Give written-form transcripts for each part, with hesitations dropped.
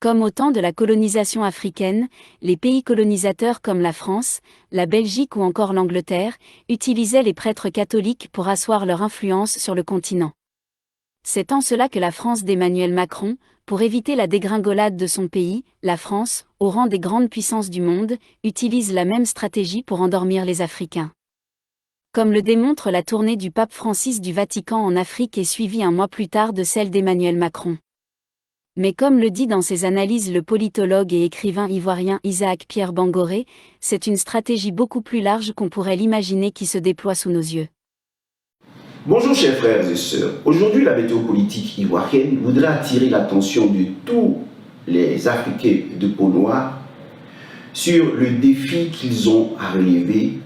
Comme au temps de la colonisation africaine, les pays colonisateurs comme la France, la Belgique ou encore l'Angleterre utilisaient les prêtres catholiques pour asseoir leur influence sur le continent. C'est en cela que la France d'Emmanuel Macron, pour éviter la dégringolade de son pays, la France, au rang des grandes puissances du monde, utilise la même stratégie pour endormir les Africains. Comme le démontre la tournée du pape Francis du Vatican en Afrique et suivie un mois plus tard de celle d'Emmanuel Macron. Mais comme le dit dans ses analyses le politologue et écrivain ivoirien Isaac Pierre Bangoré, c'est une stratégie beaucoup plus large qu'on pourrait l'imaginer qui se déploie sous nos yeux. Bonjour chers frères et sœurs, aujourd'hui la météo politique ivoirienne voudrait attirer l'attention de tous les Africains de peau noire sur le défi qu'ils ont à relever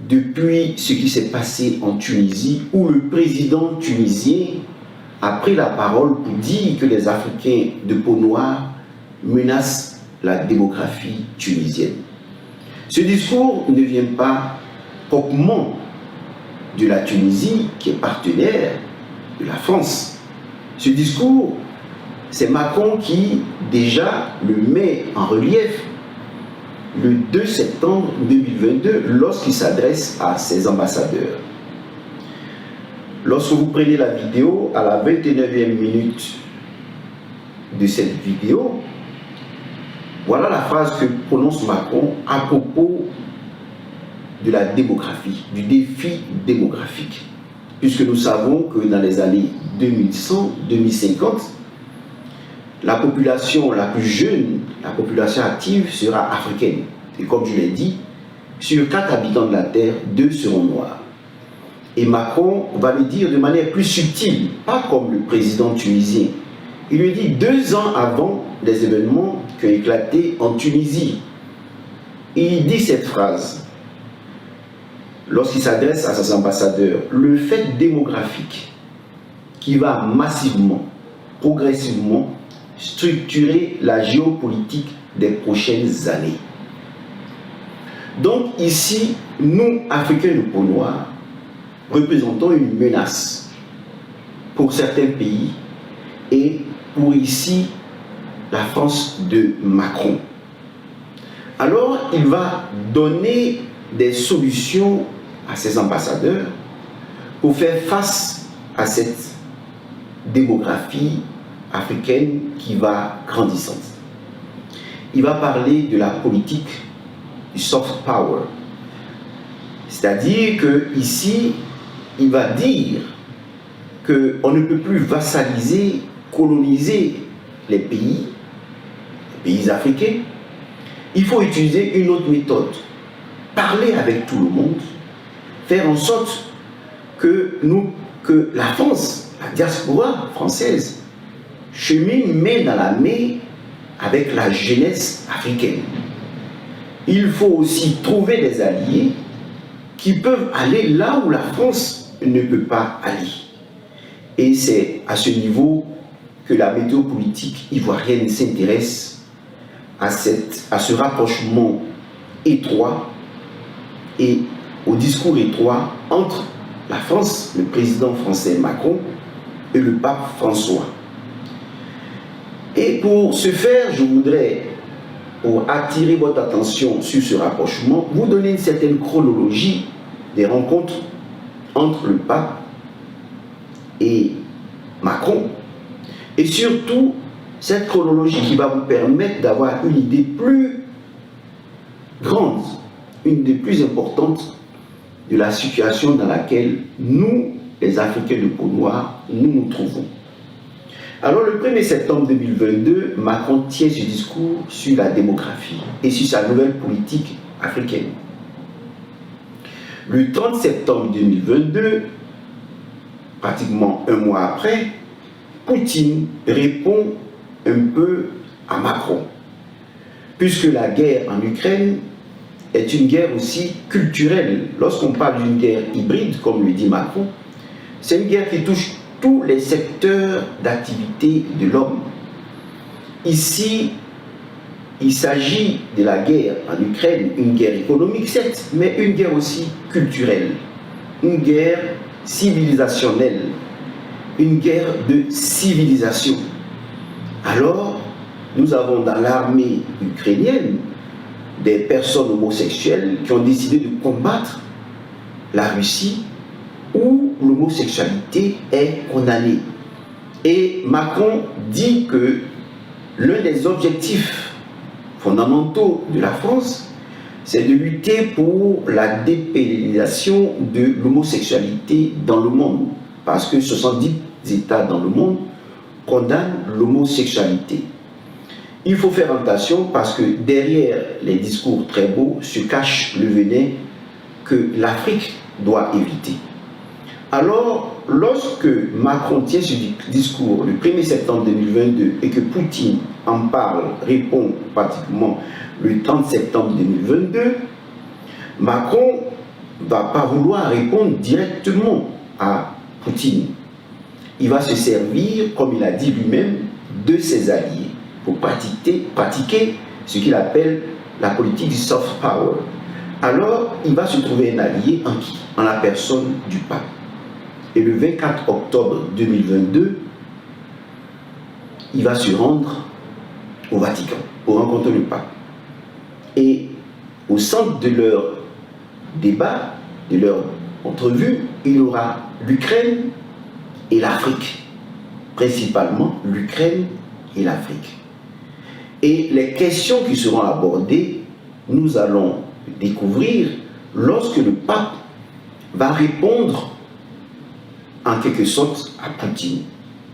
depuis ce qui s'est passé en Tunisie où le président tunisien a pris la parole pour dire que les Africains de peau noire menacent la démographie tunisienne. Ce discours ne vient pas proprement de la Tunisie, qui est partenaire de la France. Ce discours, c'est Macron qui déjà le met en relief le 2 septembre 2022 lorsqu'il s'adresse à ses ambassadeurs. Lorsque vous prenez la vidéo, à la 29e minute de cette vidéo, voilà la phrase que prononce Macron à propos de la démographie, du défi démographique. Puisque nous savons que dans les années 2100-2050, la population la plus jeune, la population active sera africaine. Et comme je l'ai dit, sur 4 habitants de la Terre, 2 seront noirs. Et Macron va le dire de manière plus subtile, pas comme le président tunisien. Il lui dit 2 ans avant les événements qui ont éclaté en Tunisie. Et il dit cette phrase lorsqu'il s'adresse à ses ambassadeurs: le fait démographique qui va massivement, progressivement structurer la géopolitique des prochaines années. Donc ici, nous, Africains de peau noire, représentons une menace pour certains pays et pour ici la France de Macron. Alors il va donner des solutions à ses ambassadeurs pour faire face à cette démographie africaine qui va grandissante. Il va parler de la politique du soft power, c'est-à-dire que ici il va dire qu'on ne peut plus vassaliser, coloniser les pays africains. Il faut utiliser une autre méthode, parler avec tout le monde, faire en sorte que la France, la diaspora française, chemine main dans la main avec la jeunesse africaine. Il faut aussi trouver des alliés qui peuvent aller là où la France ne peut pas aller. Et c'est à ce niveau que la météo politique ivoirienne s'intéresse à ce rapprochement étroit et au discours étroit entre la France, le président français Macron, et le pape François. Et pour ce faire, je voudrais, pour attirer votre attention sur ce rapprochement, vous donner une certaine chronologie des rencontres entre le pape et Macron, et surtout cette chronologie qui va vous permettre d'avoir une idée plus grande, une idée plus importante de la situation dans laquelle nous, les Africains de peau noire, nous trouvons. Alors le 1er septembre 2022, Macron tient ce discours sur la démographie et sur sa nouvelle politique africaine. Le 30 septembre 2022, pratiquement un mois après, Poutine répond un peu à Macron, puisque la guerre en Ukraine est une guerre aussi culturelle. Lorsqu'on parle d'une guerre hybride, comme le dit Macron, c'est une guerre qui touche tous les secteurs d'activité de l'homme. Ici, il s'agit de la guerre en Ukraine, une guerre économique certes, mais une guerre aussi culturelle, une guerre civilisationnelle, une guerre de civilisation. Alors, nous avons dans l'armée ukrainienne des personnes homosexuelles qui ont décidé de combattre la Russie où l'homosexualité est condamnée. Et Macron dit que l'un des objectifs fondamentaux de la France, c'est de lutter pour la dépénalisation de l'homosexualité dans le monde. Parce que 70 États dans le monde condamnent l'homosexualité. Il faut faire attention parce que derrière les discours très beaux se cache le venin que l'Afrique doit éviter. Alors, lorsque Macron tient ce discours le 1er septembre 2022 et que Poutine en parle, répond pratiquement le 30 septembre 2022, Macron ne va pas vouloir répondre directement à Poutine. Il va se servir, comme il a dit lui-même, de ses alliés pour pratiquer ce qu'il appelle la politique du soft power. Alors, il va se trouver un allié en qui? En la personne du pape. Et le 24 octobre 2022, il va se rendre au Vatican pour rencontrer le pape. Et au centre de leur débat, de leur entrevue, il y aura l'Ukraine et l'Afrique. Principalement l'Ukraine et l'Afrique. Et les questions qui seront abordées, nous allons découvrir lorsque le pape va répondre en quelque sorte à Poutine.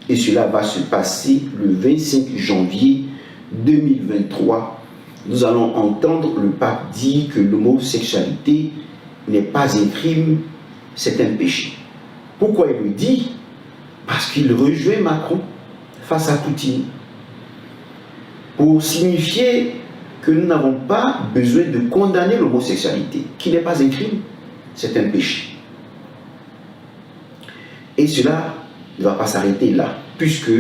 Et cela va se passer le 25 janvier 2023. Nous allons entendre le pape dire que l'homosexualité n'est pas un crime, c'est un péché. Pourquoi il le dit? Parce qu'il rejoint Macron face à Poutine. Pour signifier que nous n'avons pas besoin de condamner l'homosexualité, qui n'est pas un crime, c'est un péché. Et cela ne va pas s'arrêter là, puisque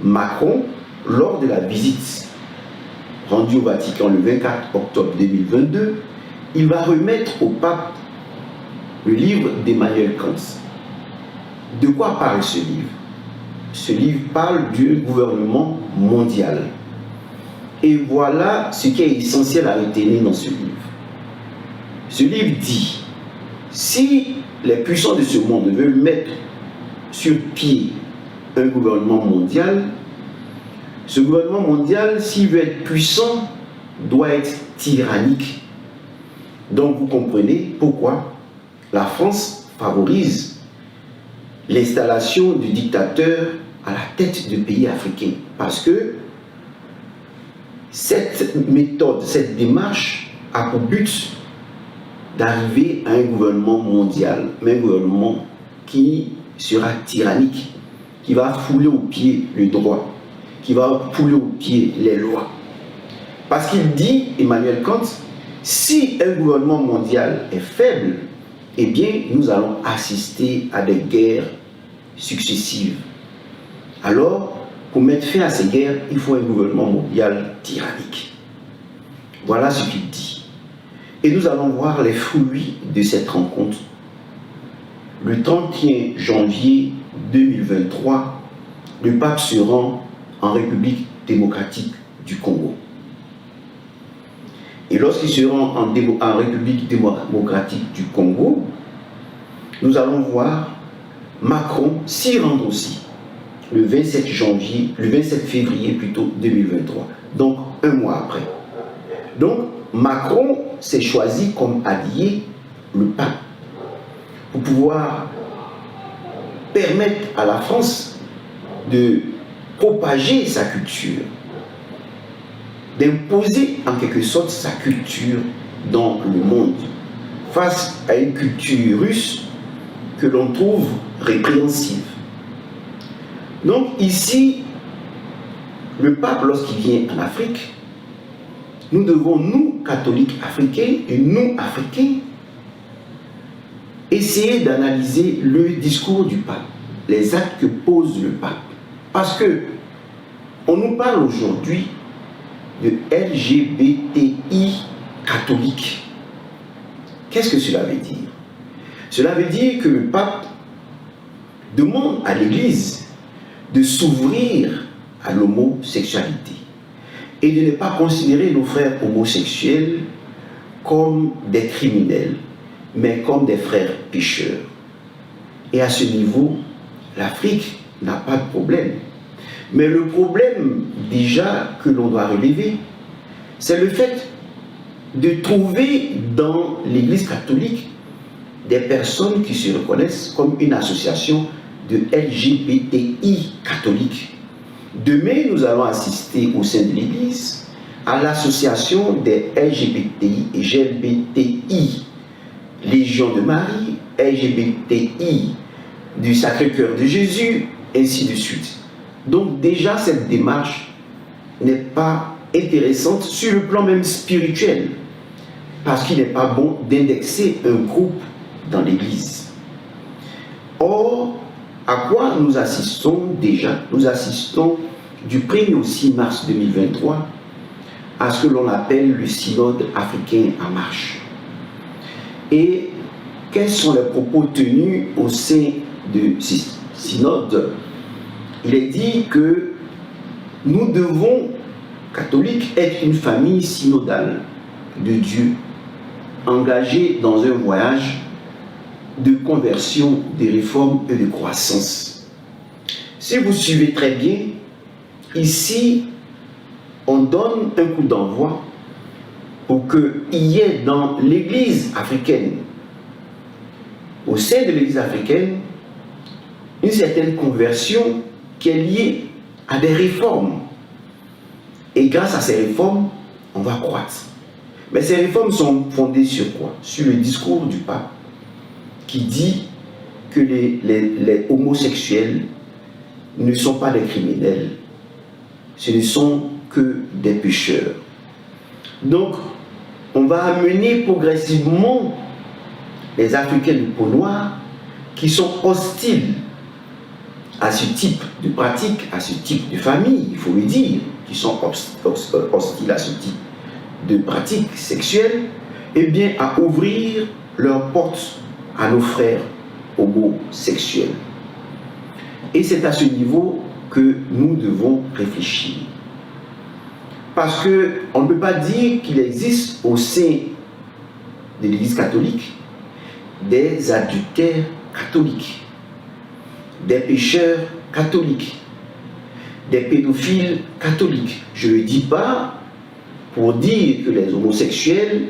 Macron, lors de la visite rendue au Vatican le 24 octobre 2022, il va remettre au pape le livre d'Emmanuel Kant. De quoi parle ce livre? Ce livre parle du gouvernement mondial. Et voilà ce qui est essentiel à retenir dans ce livre. Ce livre dit, si les puissants de ce monde veulent mettre sur pied un gouvernement mondial, ce gouvernement mondial, s'il veut être puissant, doit être tyrannique. Donc vous comprenez pourquoi la France favorise l'installation du dictateur à la tête de pays africains. Parce que cette méthode, cette démarche a pour but d'arriver à un gouvernement mondial, mais un gouvernement qui sera tyrannique, qui va fouler aux pieds le droit, qui va fouler aux pieds les lois. Parce qu'il dit, Emmanuel Kant, si un gouvernement mondial est faible, eh bien, nous allons assister à des guerres successives. Alors, pour mettre fin à ces guerres, il faut un gouvernement mondial tyrannique. Voilà ce qu'il dit. Et nous allons voir les fruits de cette rencontre. Le 31 janvier 2023, le pape se rend en République démocratique du Congo. Et lorsqu'il se rend en République démocratique du Congo, nous allons voir Macron s'y rendre aussi, le 27 février plutôt 2023, donc un mois après. Donc Macron s'est choisi comme allié le pape pour pouvoir permettre à la France de propager sa culture, d'imposer en quelque sorte sa culture dans le monde, face à une culture russe que l'on trouve répréhensible. Donc ici, le pape, lorsqu'il vient en Afrique, nous devons, nous, catholiques africains et nous, africains, essayer d'analyser le discours du pape, les actes que pose le pape. Parce que on nous parle aujourd'hui de LGBTI catholique. Qu'est-ce que cela veut dire? Cela veut dire que le pape demande à l'Église de s'ouvrir à l'homosexualité. et de ne pas considérer nos frères homosexuels comme des criminels, mais comme des frères pécheurs. Et à ce niveau, l'Afrique n'a pas de problème. Mais le problème déjà que l'on doit relever, c'est le fait de trouver dans l'Église catholique des personnes qui se reconnaissent comme une association de LGBTI catholiques. Demain, nous allons assister au sein de l'Église à l'association des LGBTI et GLBTI, Légion de Marie, LGBTI du Sacré-Cœur de Jésus, ainsi de suite. Donc déjà, cette démarche n'est pas intéressante sur le plan même spirituel, parce qu'il n'est pas bon d'indexer un groupe dans l'Église. Or, à quoi nous assistons déjà? Nous assistons du 1er au 6 mars 2023 à ce que l'on appelle le synode africain en marche. Et quels sont les propos tenus au sein de ce synode? Il est dit que nous devons, catholiques, être une famille synodale de Dieu, engagée dans un voyage de conversion, de réforme et de croissance. Si vous suivez très bien, ici, on donne un coup d'envoi pour qu'il y ait dans l'Église africaine, au sein de l'Église africaine, une certaine conversion qui est liée à des réformes. Et grâce à ces réformes, on va croître. Mais ces réformes sont fondées sur quoi? Sur le discours du pape qui dit que les homosexuels ne sont pas des criminels, ce ne sont que des pécheurs. Donc, on va amener progressivement les Africains de peau noire qui sont hostiles à ce type de pratique, à ce type de famille, il faut le dire, qui sont hostiles à ce type de pratique sexuelle, eh bien, à ouvrir leurs portes à nos frères homosexuels. Et c'est à ce niveau que nous devons réfléchir. Parce qu'on ne peut pas dire qu'il existe au sein de l'Église catholique des adultères catholiques, des pécheurs catholiques, des pédophiles catholiques. Je ne le dis pas pour dire que les homosexuels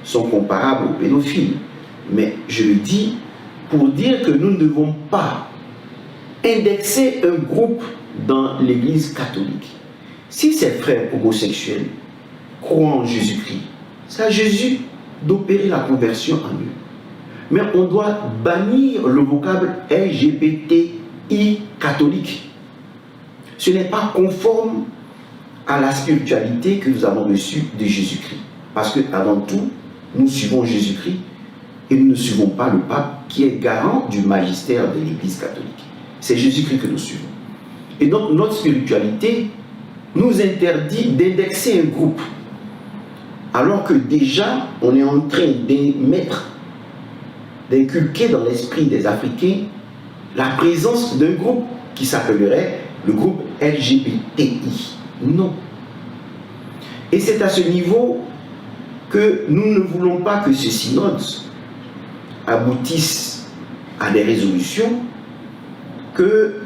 sont comparables aux pédophiles, mais je le dis pour dire que nous ne devons pas indexer un groupe dans l'Église catholique. Si ces frères homosexuels croient en Jésus-Christ, c'est à Jésus d'opérer la conversion en eux. Mais on doit bannir le vocable LGBTI catholique. Ce n'est pas conforme à la spiritualité que nous avons reçue de Jésus-Christ. Parce que, avant tout, nous suivons Jésus-Christ et nous ne suivons pas le pape qui est garant du magistère de l'Église catholique. C'est Jésus-Christ que nous suivons. Et donc, notre spiritualité nous interdit d'indexer un groupe, alors que déjà, on est en train d'inculquer dans l'esprit des Africains la présence d'un groupe qui s'appellerait le groupe LGBTI. Non. Et c'est à ce niveau que nous ne voulons pas que ce synode aboutisse à des résolutions que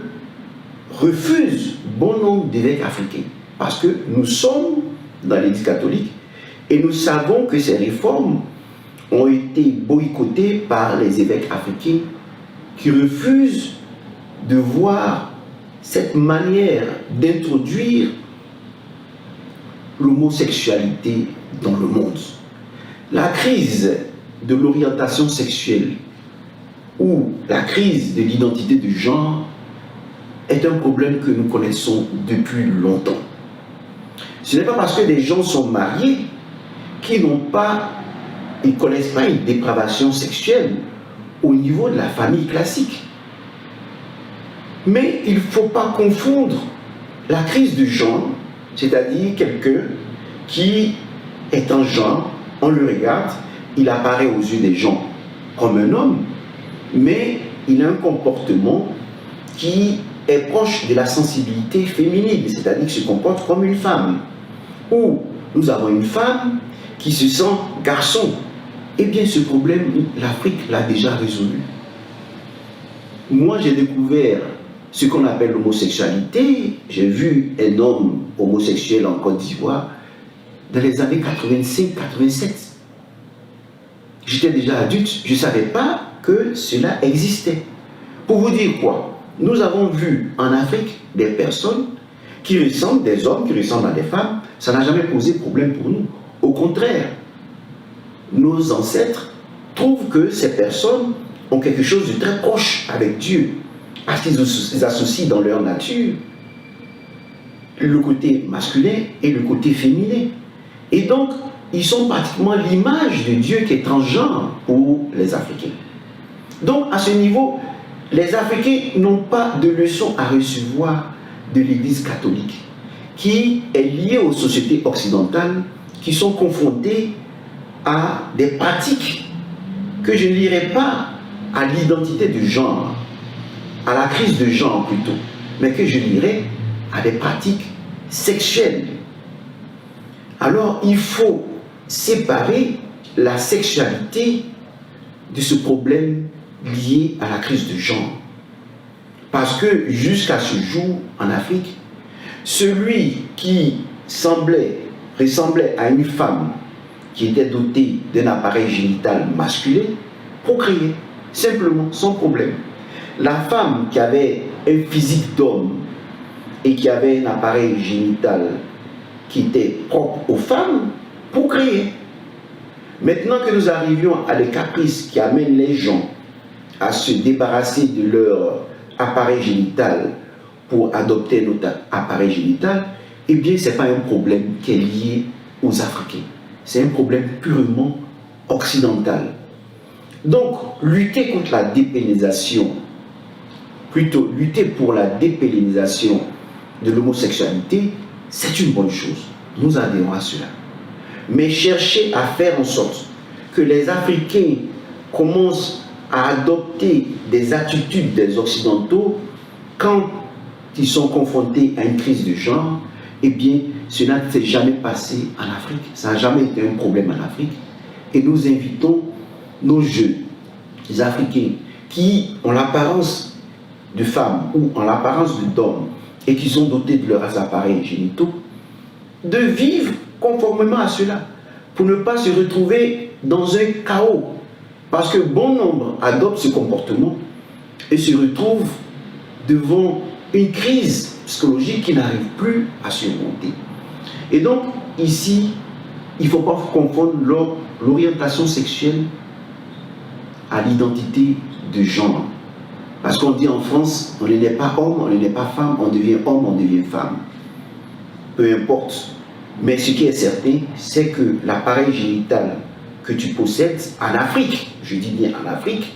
refusent bon nombre d'évêques africains. Parce que nous sommes dans l'Église catholique et nous savons que ces réformes ont été boycottées par les évêques africains qui refusent de voir cette manière d'introduire l'homosexualité dans le monde. La crise de l'orientation sexuelle ou la crise de l'identité de genre est un problème que nous connaissons depuis longtemps. Ce n'est pas parce que des gens sont mariés qu'ils ne connaissent pas une dépravation sexuelle au niveau de la famille classique. Mais il ne faut pas confondre la crise de genre, c'est-à-dire quelqu'un qui est en genre, on le regarde, il apparaît aux yeux des gens comme un homme, mais il a un comportement qui est proche de la sensibilité féminine, c'est-à-dire qu'il se comporte comme une femme. Ou nous avons une femme qui se sent garçon. Eh bien, ce problème, l'Afrique l'a déjà résolu. Moi, j'ai découvert ce qu'on appelle l'homosexualité. J'ai vu un homme homosexuel en Côte d'Ivoire dans les années 85-87. J'étais déjà adulte, je ne savais pas que cela existait. Pour vous dire quoi, nous avons vu en Afrique des personnes qui ressemblent, des hommes qui ressemblent à des femmes, ça n'a jamais posé problème pour nous. Au contraire, nos ancêtres trouvent que ces personnes ont quelque chose de très proche avec Dieu, parce qu'ils associent dans leur nature le côté masculin et le côté féminin. Et donc, ils sont pratiquement l'image de Dieu qui est transgenre pour les Africains. Donc, à ce niveau, les Africains n'ont pas de leçon à recevoir de l'Église catholique, qui est liée aux sociétés occidentales qui sont confrontées à des pratiques que je ne lirai pas à l'identité de genre, à la crise de genre plutôt, mais que je lirai à des pratiques sexuelles. Alors, il faut séparer la sexualité de ce problème lié à la crise de genre. Parce que jusqu'à ce jour, en Afrique, celui qui ressemblait à une femme qui était dotée d'un appareil génital masculin procréait, simplement, sans problème. La femme qui avait un physique d'homme et qui avait un appareil génital qui était propre aux femmes procréait. Maintenant que nous arrivions à des caprices qui amènent les gens à se débarrasser de leur appareil génital pour adopter notre appareil génital, eh bien, ce n'est pas un problème qui est lié aux Africains. C'est un problème purement occidental. Donc, lutter contre la dépénalisation, plutôt lutter pour la dépénalisation de l'homosexualité, c'est une bonne chose. Nous adhérons à cela. Mais chercher à faire en sorte que les Africains commencent à adopter des attitudes des Occidentaux quand ils sont confrontés à une crise de genre, eh bien, cela ne s'est jamais passé en Afrique. Ça n'a jamais été un problème en Afrique. Et nous invitons nos jeunes, les Africains, qui ont l'apparence de femmes ou ont l'apparence d'hommes et qui sont dotés de leurs appareils génitaux, de vivre conformément à cela, pour ne pas se retrouver dans un chaos. Parce que bon nombre adoptent ce comportement et se retrouvent devant une crise psychologique qui n'arrive plus à surmonter. Et donc, ici, il ne faut pas confondre l'orientation sexuelle à l'identité de genre. Parce qu'on dit en France, on n'est pas homme, on n'est pas femme, on devient homme, on devient femme. Peu importe. Mais ce qui est certain, c'est que l'appareil génital que tu possèdes en Afrique, je dis bien en Afrique,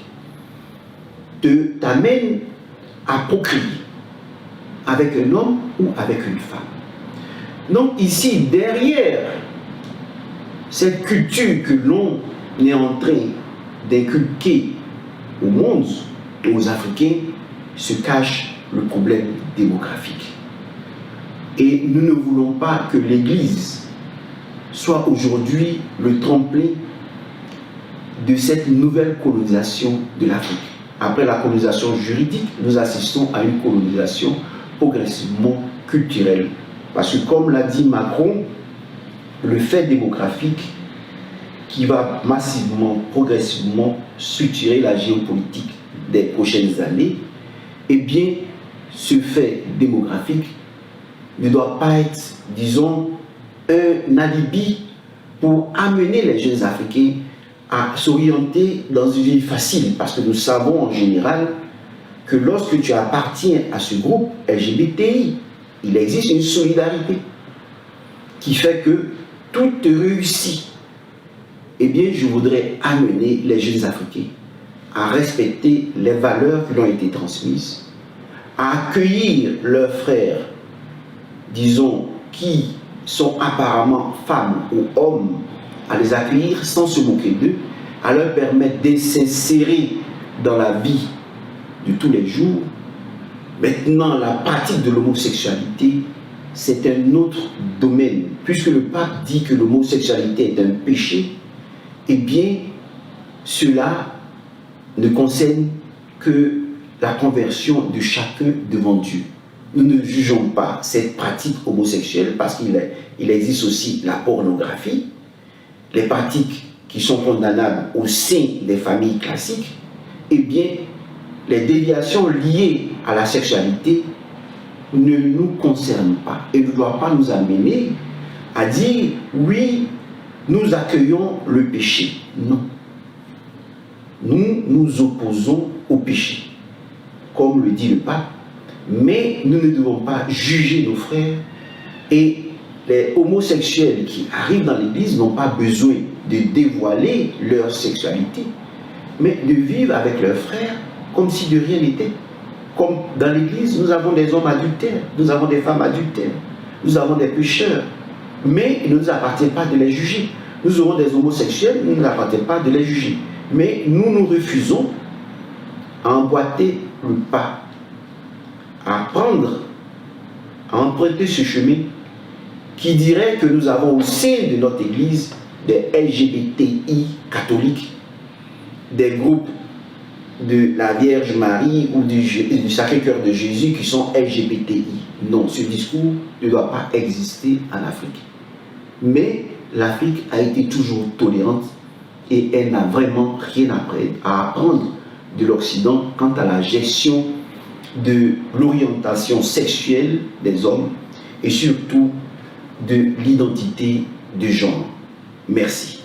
t'amène à procréer avec un homme ou avec une femme. Donc ici, derrière cette culture que l'on est en train d'inculquer au monde, aux Africains, se cache le problème démographique. Et nous ne voulons pas que l'Église soit aujourd'hui le tremplin de cette nouvelle colonisation de l'Afrique. Après la colonisation juridique, nous assistons à une colonisation progressivement culturelle. Parce que comme l'a dit Macron, le fait démographique qui va massivement, progressivement structurer la géopolitique des prochaines années, eh bien, ce fait démographique ne doit pas être, disons, un alibi pour amener les jeunes Africains à s'orienter dans une vie facile. Parce que nous savons en général que lorsque tu appartiens à ce groupe LGBTI, il existe une solidarité qui fait que tout te réussit. Eh bien, je voudrais amener les jeunes Africains à respecter les valeurs qui leur ont été transmises, à accueillir leurs frères, disons, qui sont apparemment femmes ou hommes, à les accueillir sans se moquer d'eux, à leur permettre de s'insérer dans la vie de tous les jours. Maintenant, la pratique de l'homosexualité c'est un autre domaine. Puisque le pape dit que l'homosexualité est un péché, eh bien, cela ne concerne que la conversion de chacun devant Dieu. Nous ne jugeons pas cette pratique homosexuelle parce qu'il existe aussi la pornographie, les pratiques qui sont condamnables au sein des familles classiques. Eh bien, les déviations liées à la sexualité ne nous concernent pas et ne doivent pas nous amener à dire oui, nous accueillons le péché. Non. Nous nous opposons au péché, comme le dit le pape, mais nous ne devons pas juger nos frères, et les homosexuels qui arrivent dans l'église n'ont pas besoin de dévoiler leur sexualité, mais de vivre avec leurs frères comme si de rien n'était. Comme dans l'église, nous avons des hommes adultères, nous avons des femmes adultères, nous avons des pécheurs, mais il ne nous appartient pas de les juger. Nous aurons des homosexuels, il ne nous appartient pas de les juger. Mais nous refusons à emboîter le pas, à prendre, à emprunter ce chemin qui dirait que nous avons au sein de notre église des LGBTI catholiques, des groupes de la Vierge Marie ou du Sacré-Cœur de Jésus qui sont LGBTI. Non, ce discours ne doit pas exister en Afrique. Mais l'Afrique a été toujours tolérante et elle n'a vraiment rien à apprendre de l'Occident quant à la gestion de l'orientation sexuelle des hommes et surtout de l'identité de genre. Merci.